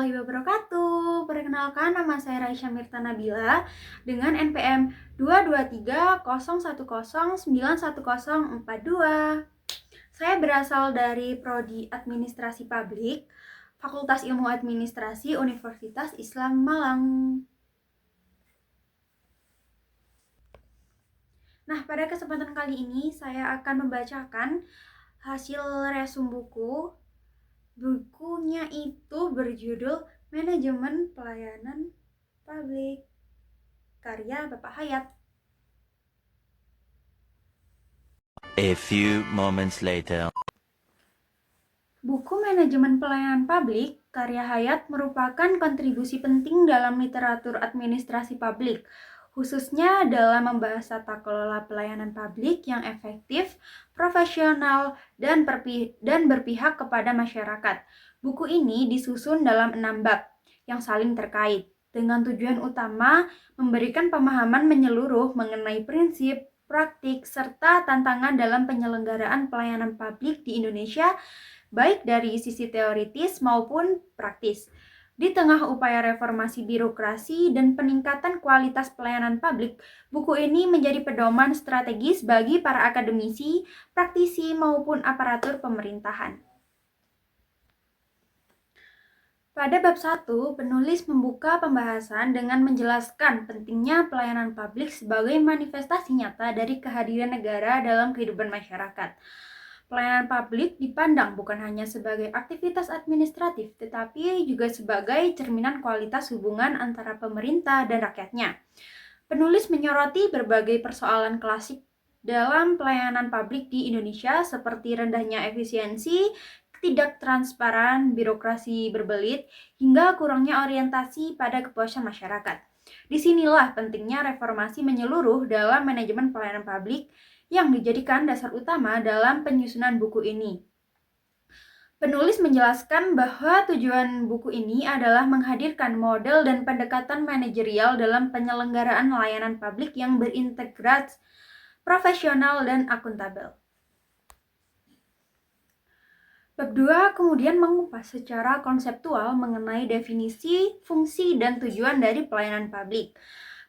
warahmatullahi wabarakatuh. Perkenalkan, nama saya Raisya Mirta Nabila dengan NPM 22301091042. Saya berasal dari Prodi Administrasi Publik, Fakultas Ilmu Administrasi Universitas Islam Malang. Nah, pada kesempatan kali ini saya akan membacakan hasil resum buku. Bukunya itu berjudul Manajemen Pelayanan Publik, karya Bapak Hayat. A few moments later. Buku Manajemen Pelayanan Publik, karya Hayat merupakan kontribusi penting dalam literatur administrasi publik, khususnya dalam membahas tata kelola pelayanan publik yang efektif, profesional, dan berpihak kepada masyarakat. Buku ini disusun dalam 6 bab yang saling terkait, dengan tujuan utama memberikan pemahaman menyeluruh mengenai prinsip, praktik, serta tantangan dalam penyelenggaraan pelayanan publik di Indonesia, baik dari sisi teoritis maupun praktis. Di tengah upaya reformasi birokrasi dan peningkatan kualitas pelayanan publik, buku ini menjadi pedoman strategis bagi para akademisi, praktisi, maupun aparatur pemerintahan. Pada bab 1, penulis membuka pembahasan dengan menjelaskan pentingnya pelayanan publik sebagai manifestasi nyata dari kehadiran negara dalam kehidupan masyarakat. Pelayanan publik dipandang bukan hanya sebagai aktivitas administratif, tetapi juga sebagai cerminan kualitas hubungan antara pemerintah dan rakyatnya. Penulis menyoroti berbagai persoalan klasik dalam pelayanan publik di Indonesia seperti rendahnya efisiensi, tidak transparan, birokrasi berbelit, hingga kurangnya orientasi pada kepuasan masyarakat. Disinilah pentingnya reformasi menyeluruh dalam manajemen pelayanan publik yang dijadikan dasar utama dalam penyusunan buku ini. Penulis menjelaskan bahwa tujuan buku ini adalah menghadirkan model dan pendekatan manajerial dalam penyelenggaraan layanan publik yang berintegritas, profesional, dan akuntabel. Bab 2 kemudian mengupas secara konseptual mengenai definisi, fungsi, dan tujuan dari pelayanan publik.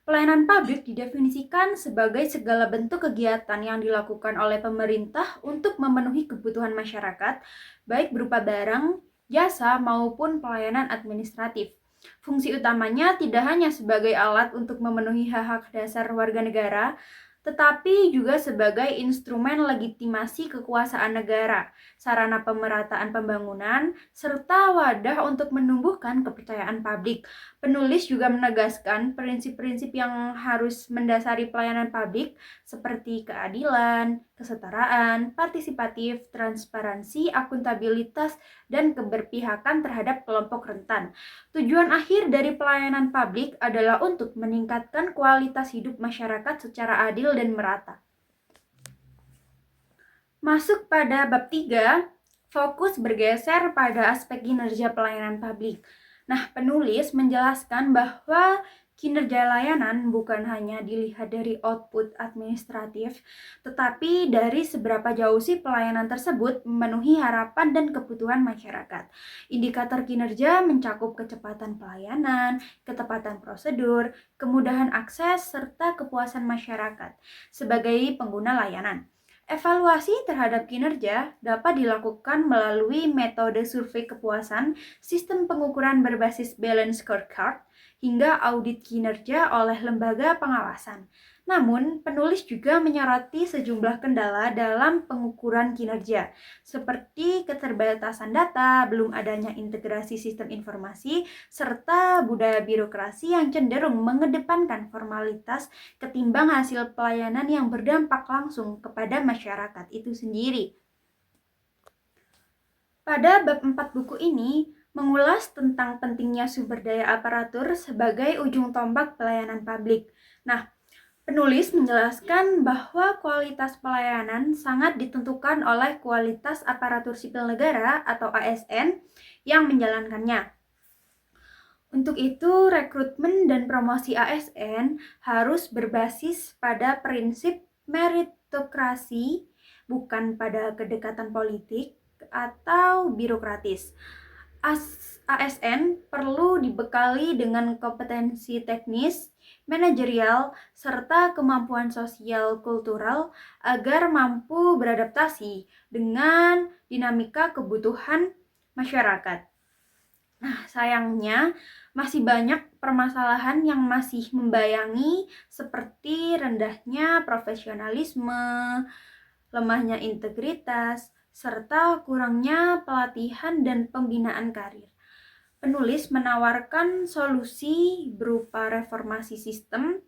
Pelayanan publik didefinisikan sebagai segala bentuk kegiatan yang dilakukan oleh pemerintah untuk memenuhi kebutuhan masyarakat, baik berupa barang, jasa, maupun pelayanan administratif. Fungsi utamanya tidak hanya sebagai alat untuk memenuhi hak-hak dasar warga negara, tetapi juga sebagai instrumen legitimasi kekuasaan negara, sarana pemerataan pembangunan, serta wadah untuk menumbuhkan kepercayaan publik. Penulis juga menegaskan prinsip-prinsip yang harus mendasari pelayanan publik seperti keadilan, kesetaraan, partisipatif, transparansi, akuntabilitas, dan keberpihakan terhadap kelompok rentan. Tujuan akhir dari pelayanan publik adalah untuk meningkatkan kualitas hidup masyarakat secara adil dan merata. Masuk pada bab 3, fokus bergeser pada aspek kinerja pelayanan publik. Nah, penulis menjelaskan bahwa kinerja layanan bukan hanya dilihat dari output administratif, tetapi dari seberapa jauh sih pelayanan tersebut memenuhi harapan dan kebutuhan masyarakat. Indikator kinerja mencakup kecepatan pelayanan, ketepatan prosedur, kemudahan akses, serta kepuasan masyarakat sebagai pengguna layanan. Evaluasi terhadap kinerja dapat dilakukan melalui metode survei kepuasan, sistem pengukuran berbasis balance scorecard, hingga audit kinerja oleh lembaga pengawasan. Namun, penulis juga menyoroti sejumlah kendala dalam pengukuran kinerja, seperti keterbatasan data, belum adanya integrasi sistem informasi, serta budaya birokrasi yang cenderung mengedepankan formalitas ketimbang hasil pelayanan yang berdampak langsung kepada masyarakat itu sendiri. Pada bab 4 buku ini mengulas tentang pentingnya sumber daya aparatur sebagai ujung tombak pelayanan publik. Nah, penulis menjelaskan bahwa kualitas pelayanan sangat ditentukan oleh kualitas aparatur sipil negara atau ASN yang menjalankannya. Untuk itu, rekrutmen dan promosi ASN harus berbasis pada prinsip meritokrasi, bukan pada kedekatan politik atau birokratis. ASN perlu dibekali dengan kompetensi teknis, manajerial, serta kemampuan sosial kultural agar mampu beradaptasi dengan dinamika kebutuhan masyarakat. Nah, sayangnya masih banyak permasalahan yang masih membayangi seperti rendahnya profesionalisme, lemahnya integritas, serta kurangnya pelatihan dan pembinaan karir. Penulis menawarkan solusi berupa reformasi sistem,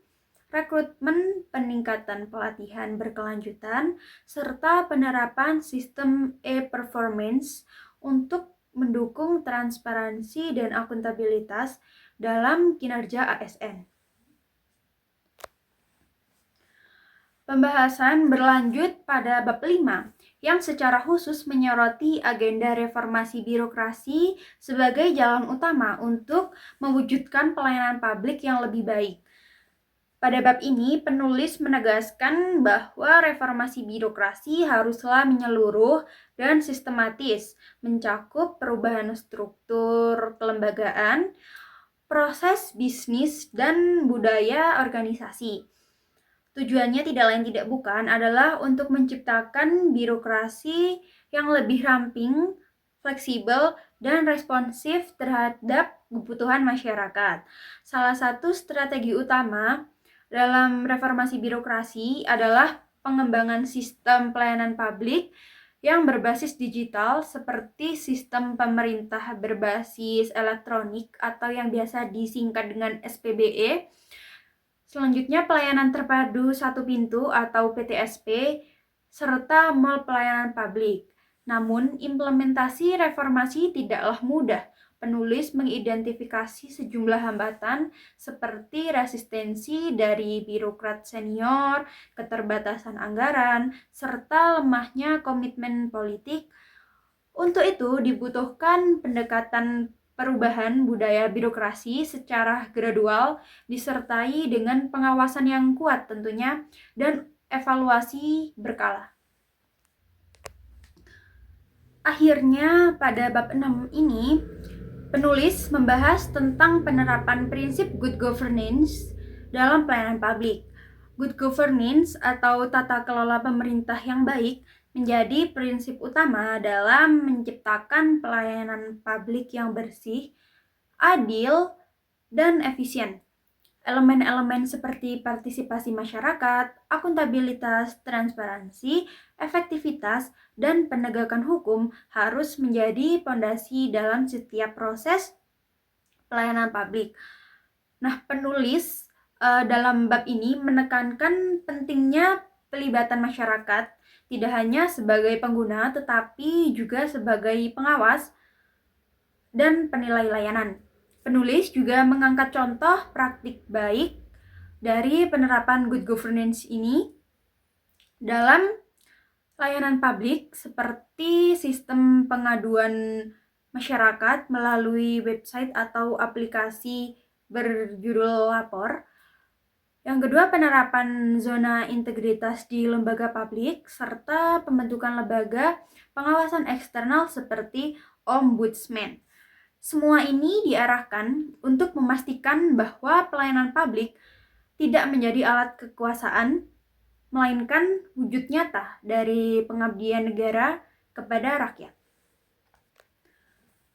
rekrutmen, peningkatan pelatihan berkelanjutan, serta penerapan sistem e-performance untuk mendukung transparansi dan akuntabilitas dalam kinerja ASN. Pembahasan berlanjut pada bab 5 yang secara khusus menyoroti agenda reformasi birokrasi sebagai jalan utama untuk mewujudkan pelayanan publik yang lebih baik. Pada bab ini, penulis menegaskan bahwa reformasi birokrasi haruslah menyeluruh dan sistematis, mencakup perubahan struktur kelembagaan, proses bisnis, dan budaya organisasi. Tujuannya tidak lain tidak bukan adalah untuk menciptakan birokrasi yang lebih ramping, fleksibel, dan responsif terhadap kebutuhan masyarakat. Salah satu strategi utama dalam reformasi birokrasi adalah pengembangan sistem pelayanan publik yang berbasis digital seperti sistem pemerintah berbasis elektronik atau yang biasa disingkat dengan SPBE. Selanjutnya, pelayanan terpadu satu pintu atau PTSP, serta mall pelayanan publik. Namun, implementasi reformasi tidaklah mudah. Penulis mengidentifikasi sejumlah hambatan seperti resistensi dari birokrat senior, keterbatasan anggaran, serta lemahnya komitmen politik. Untuk itu, dibutuhkan pendekatan perubahan budaya birokrasi secara gradual disertai dengan pengawasan yang kuat tentunya dan evaluasi berkala. Akhirnya pada bab 6 ini penulis membahas tentang penerapan prinsip good governance dalam pelayanan publik. Good governance atau tata kelola pemerintah yang baik menjadi prinsip utama dalam menciptakan pelayanan publik yang bersih, adil, dan efisien. Elemen-elemen seperti partisipasi masyarakat, akuntabilitas, transparansi, efektivitas, dan penegakan hukum harus menjadi fondasi dalam setiap proses pelayanan publik. Nah, penulis dalam bab ini menekankan pentingnya pelibatan masyarakat tidak hanya sebagai pengguna tetapi juga sebagai pengawas dan penilai layanan. Penulis juga mengangkat contoh praktik baik dari penerapan good governance ini dalam layanan publik seperti sistem pengaduan masyarakat melalui website atau aplikasi berjudul lapor. Yang kedua, penerapan zona integritas di lembaga publik serta pembentukan lembaga pengawasan eksternal seperti ombudsman. Semua ini diarahkan untuk memastikan bahwa pelayanan publik tidak menjadi alat kekuasaan, melainkan wujud nyata dari pengabdian negara kepada rakyat.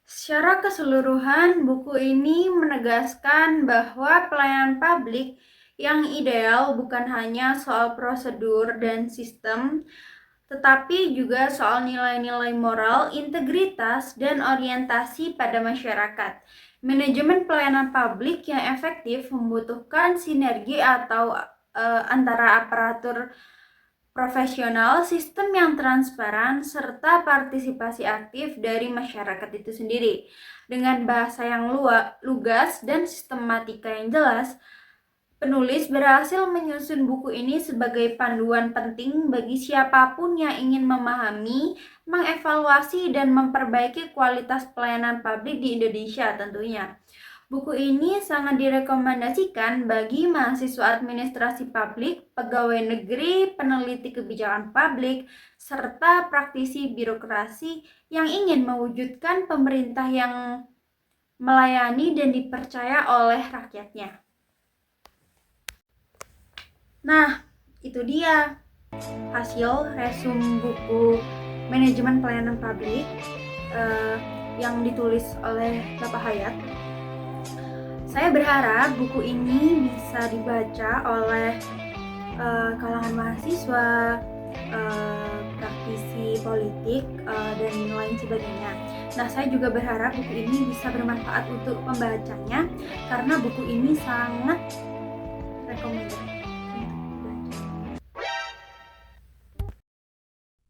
Secara keseluruhan, buku ini menegaskan bahwa pelayanan publik yang ideal bukan hanya soal prosedur dan sistem, tetapi juga soal nilai-nilai moral, integritas, dan orientasi pada masyarakat. Manajemen pelayanan publik yang efektif membutuhkan sinergi atau antara aparatur profesional, sistem yang transparan, serta partisipasi aktif dari masyarakat itu sendiri. Dengan bahasa yang lugas dan sistematika yang jelas, penulis berhasil menyusun buku ini sebagai panduan penting bagi siapapun yang ingin memahami, mengevaluasi, dan memperbaiki kualitas pelayanan publik di Indonesia tentunya. Buku ini sangat direkomendasikan bagi mahasiswa administrasi publik, pegawai negeri, peneliti kebijakan publik, serta praktisi birokrasi yang ingin mewujudkan pemerintah yang melayani dan dipercaya oleh rakyatnya. Nah, itu dia hasil resume buku Manajemen Pelayanan Publik yang ditulis oleh Bapak Hayat. Saya berharap buku ini bisa dibaca oleh kalangan mahasiswa, praktisi politik, dan lain sebagainya. Nah, saya juga berharap buku ini bisa bermanfaat untuk pembacanya karena buku ini sangat recommended.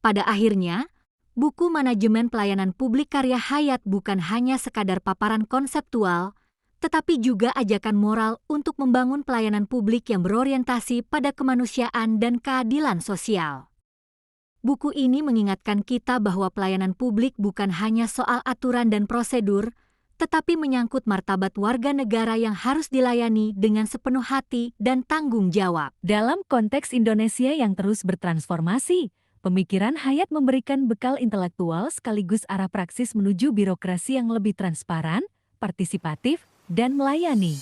Pada akhirnya, buku Manajemen Pelayanan Publik karya Hayat bukan hanya sekadar paparan konseptual, tetapi juga ajakan moral untuk membangun pelayanan publik yang berorientasi pada kemanusiaan dan keadilan sosial. Buku ini mengingatkan kita bahwa pelayanan publik bukan hanya soal aturan dan prosedur, tetapi menyangkut martabat warga negara yang harus dilayani dengan sepenuh hati dan tanggung jawab. Dalam konteks Indonesia yang terus bertransformasi, pemikiran Hayat memberikan bekal intelektual sekaligus arah praksis menuju birokrasi yang lebih transparan, partisipatif, dan melayani.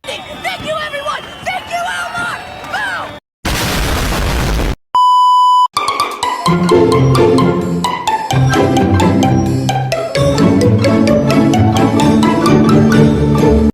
Thank you, everyone! Thank you, Elmore! Boom!